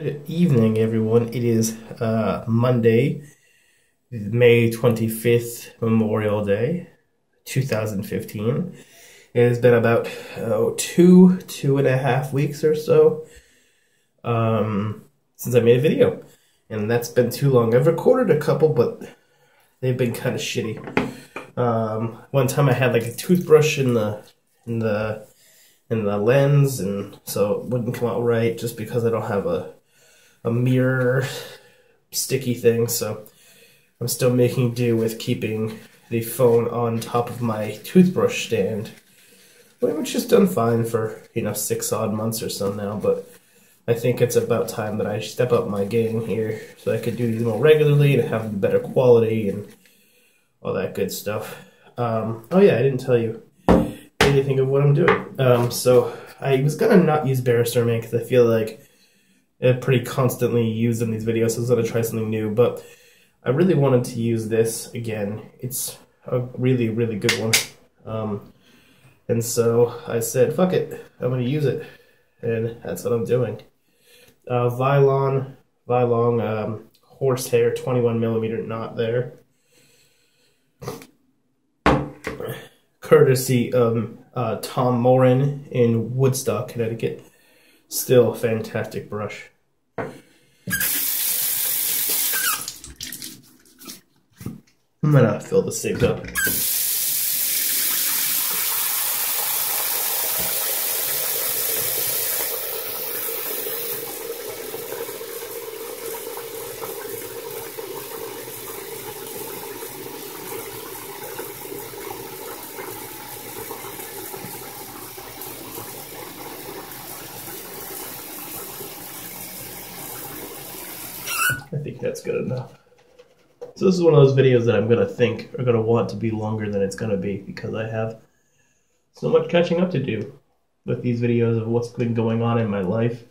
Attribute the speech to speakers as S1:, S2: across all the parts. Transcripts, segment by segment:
S1: Good evening, everyone. It is Monday, May 25th, Memorial Day, 2015. It has been about two and a half weeks or so since I made a video, and that's been too long. I've recorded a couple, but they've been kind of shitty. One time I had like a toothbrush in the lens, and so it wouldn't come out right just because I don't have a mirror sticky thing, so I'm still making do with keeping the phone on top of my toothbrush stand, which has done fine for 6 odd months or so now. But I think it's about time that I step up my game here so I could do these more regularly and have better quality and all that good stuff. Oh yeah, I didn't tell you anything of what I'm doing. So I was gonna not use Vson because I feel like I pretty constantly use in these videos, so I was going to try something new, but I really wanted to use this again. It's a really, really good one. And so I said, fuck it, I'm going to use it, and that's what I'm doing. Vylon horsehair 21mm knot there. Courtesy of Tom Moran in Woodstock, Connecticut. Still a fantastic brush. I'm gonna fill this thing up. I think that's good enough. So this is one of those videos that I'm going to think are going to want to be longer than it's going to be, because I have so much catching up to do with these videos of what's been going on in my life.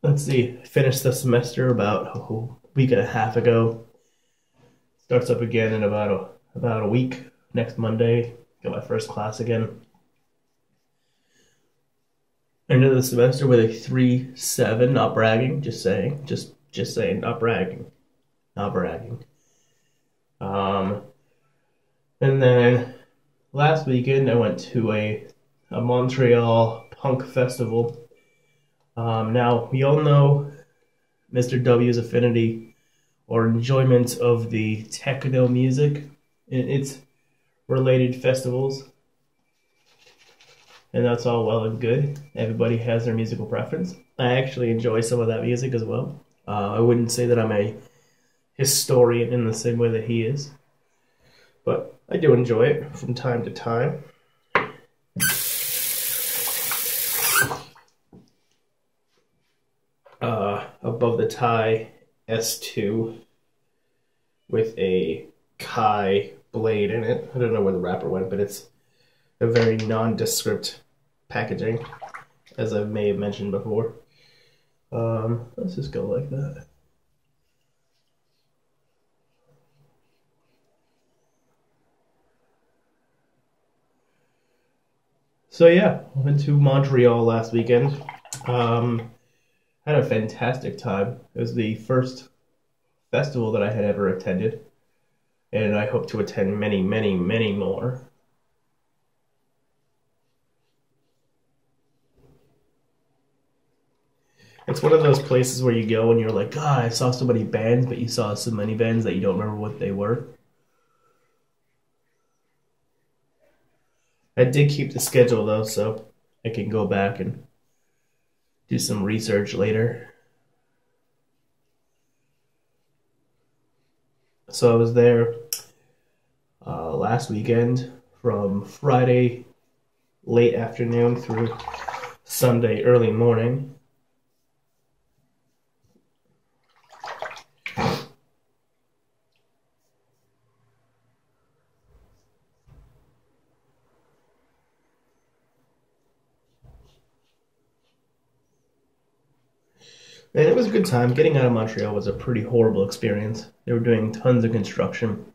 S1: Let's see, I finished the semester about a week and a half ago. Starts up again in about a week. Next Monday, got my first class again. End of the semester with a 3.7, not bragging, just saying, just saying, not bragging. Not bragging. And then last weekend I went to a Montreal punk festival. Now, we all know Mr. W's affinity or enjoyment of the techno music and its related festivals. And that's all well and good. Everybody has their musical preference. I actually enjoy some of that music as well. I wouldn't say that I'm a historian in the same way that he is, but I do enjoy it from time to time. Above the tie S2 with a Kai blade in it. I don't know where the wrapper went, but it's a very nondescript packaging, as I may have mentioned before. Let's just go like that. So yeah, went to Montreal last weekend. Had a fantastic time. It was the first festival that I had ever attended, and I hope to attend many, many, many more. It's one of those places where you go and you're like, God, I saw so many bands, but you saw so many bands that you don't remember what they were. I did keep the schedule though, so I can go back and do some research later. So I was there last weekend from Friday late afternoon through Sunday early morning. And it was a good time. Getting out of Montreal was a pretty horrible experience. They were doing tons of construction.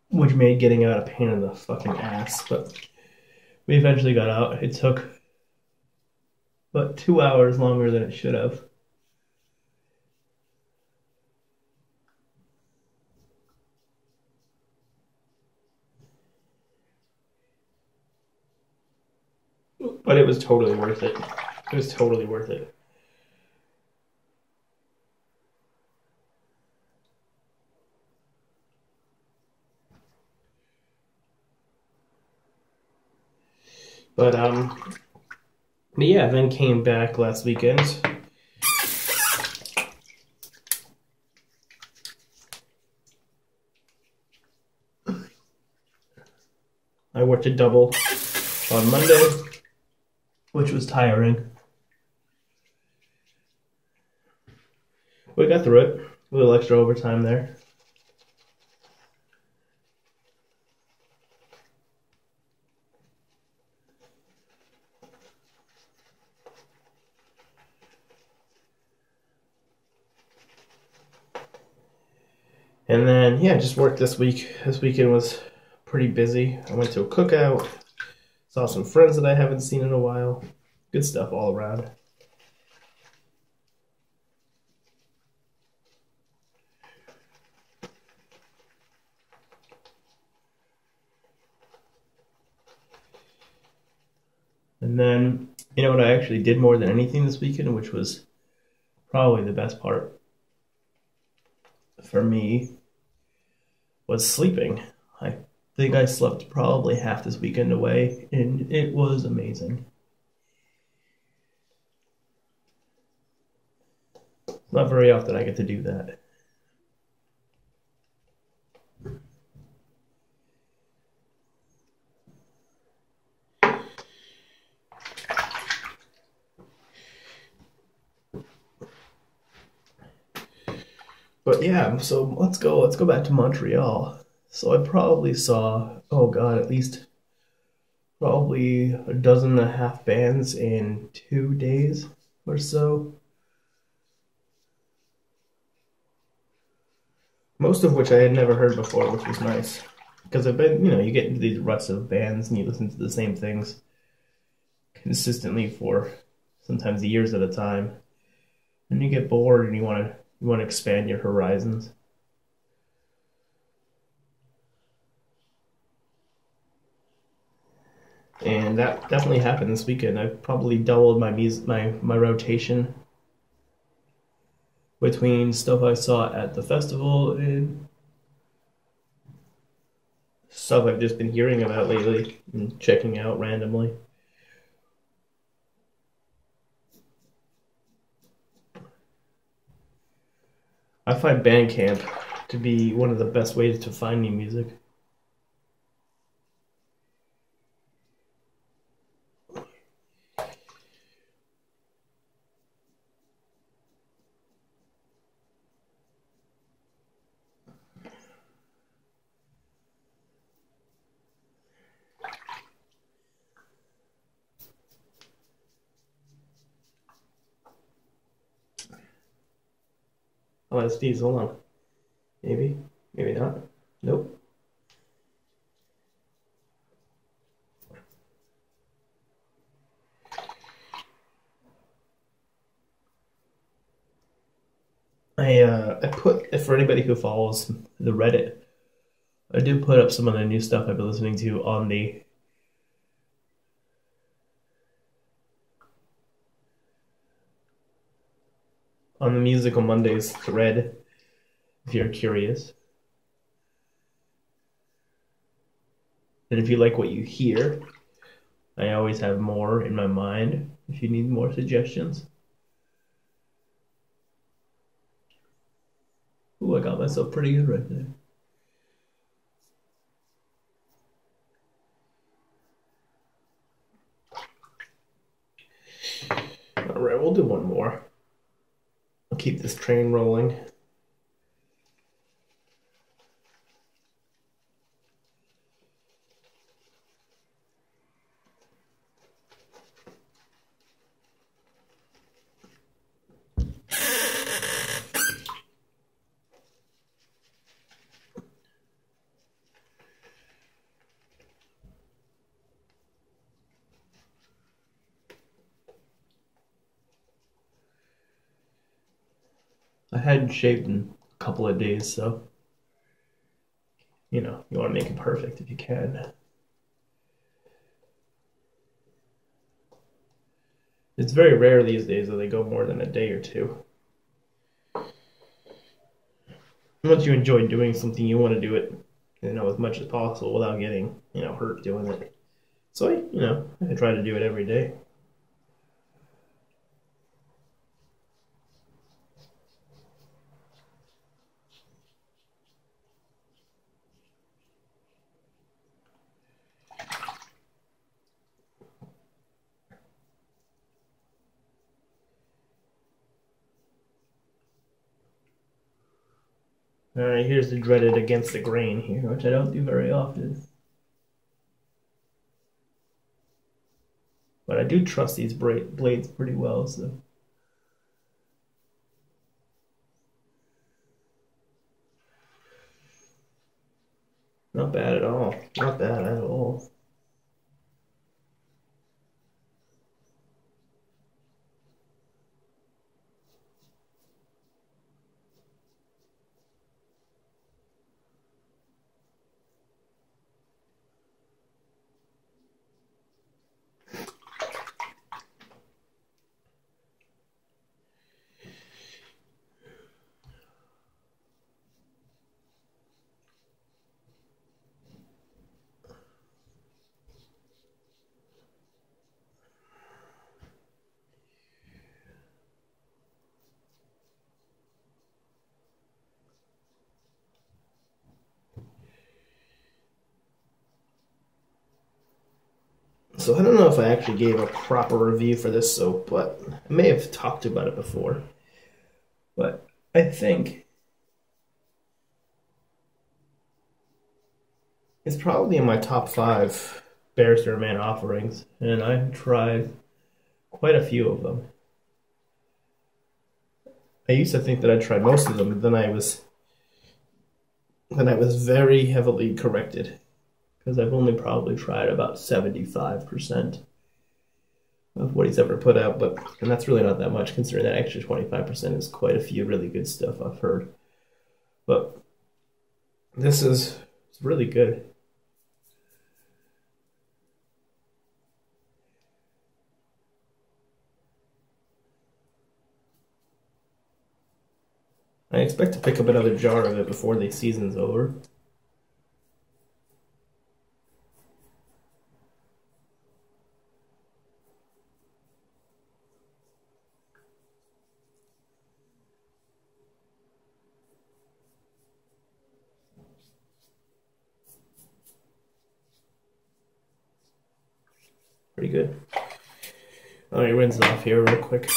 S1: Which made getting out a pain in the fucking ass. But We eventually got out. It took about 2 hours longer than it should have. But it was totally worth it. It was totally worth it. But yeah, then came back last weekend. I worked a double on Monday, which was tiring. We got through it. A little extra overtime there. And then, yeah, just worked this week. This weekend was pretty busy. I went to a cookout, saw some friends that I haven't seen in a while. Good stuff all around. And then, you know what I actually did more than anything this weekend, which was probably the best part for me, was sleeping. I think I slept probably half this weekend away, and it was amazing. Not very often I get to do that. But yeah, so let's go back to Montreal. So I probably saw, oh God, at least probably a dozen and a half bands in 2 days or so. Most of which I had never heard before, which was nice. Because I've been, you get into these ruts of bands and you listen to the same things consistently for sometimes years at a time. And you get bored and you want to expand your horizons. And that definitely happened this weekend. I probably doubled my rotation between stuff I saw at the festival and stuff I've just been hearing about lately and checking out randomly. I find Bandcamp to be one of the best ways to find new music. Oh, that's these. Hold on. Maybe. Maybe not. Nope. I put, for anybody who follows the Reddit, I do put up some of the new stuff I've been listening to on the Musical Mondays thread, if you're curious. And if you like what you hear, I always have more in my mind if you need more suggestions. Ooh, I got myself pretty good right there. All right, we'll do one more. I'll keep this train rolling. I hadn't shaved in a couple of days, so you know, you want to make it perfect if you can. It's very rare these days that they go more than a day or two. Once you enjoy doing something, you want to do it, you know, as much as possible without getting, you know, hurt doing it. So I try to do it every day. All right, here's the dreaded against the grain here, which I don't do very often. But I do trust these blades pretty well, so. Not bad at all. Not bad at all. So I don't know if I actually gave a proper review for this soap, but I may have talked about it before. But I think it's probably in my top 5 Barrister Man offerings, and I've tried quite a few of them. I used to think that I'd tried most of them, but then I was very heavily corrected, because I've only probably tried about 75% of what he's ever put out, and that's really not that much considering that extra 25% is quite a few really good stuff I've heard. But this is really good. I expect to pick up another jar of it before the season's over. Pretty good. Let me rinse it off here real quick.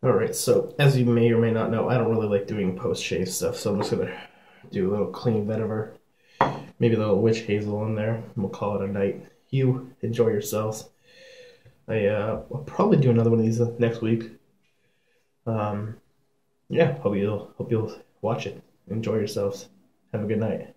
S1: Alright, so as you may or may not know, I don't really like doing post-shave stuff, so I'm just going to do a little clean Vetiver, maybe a little witch hazel in there, and we'll call it a night. You enjoy yourselves. I'll probably do another one of these next week. Yeah, hope you'll watch it. Enjoy yourselves. Have a good night.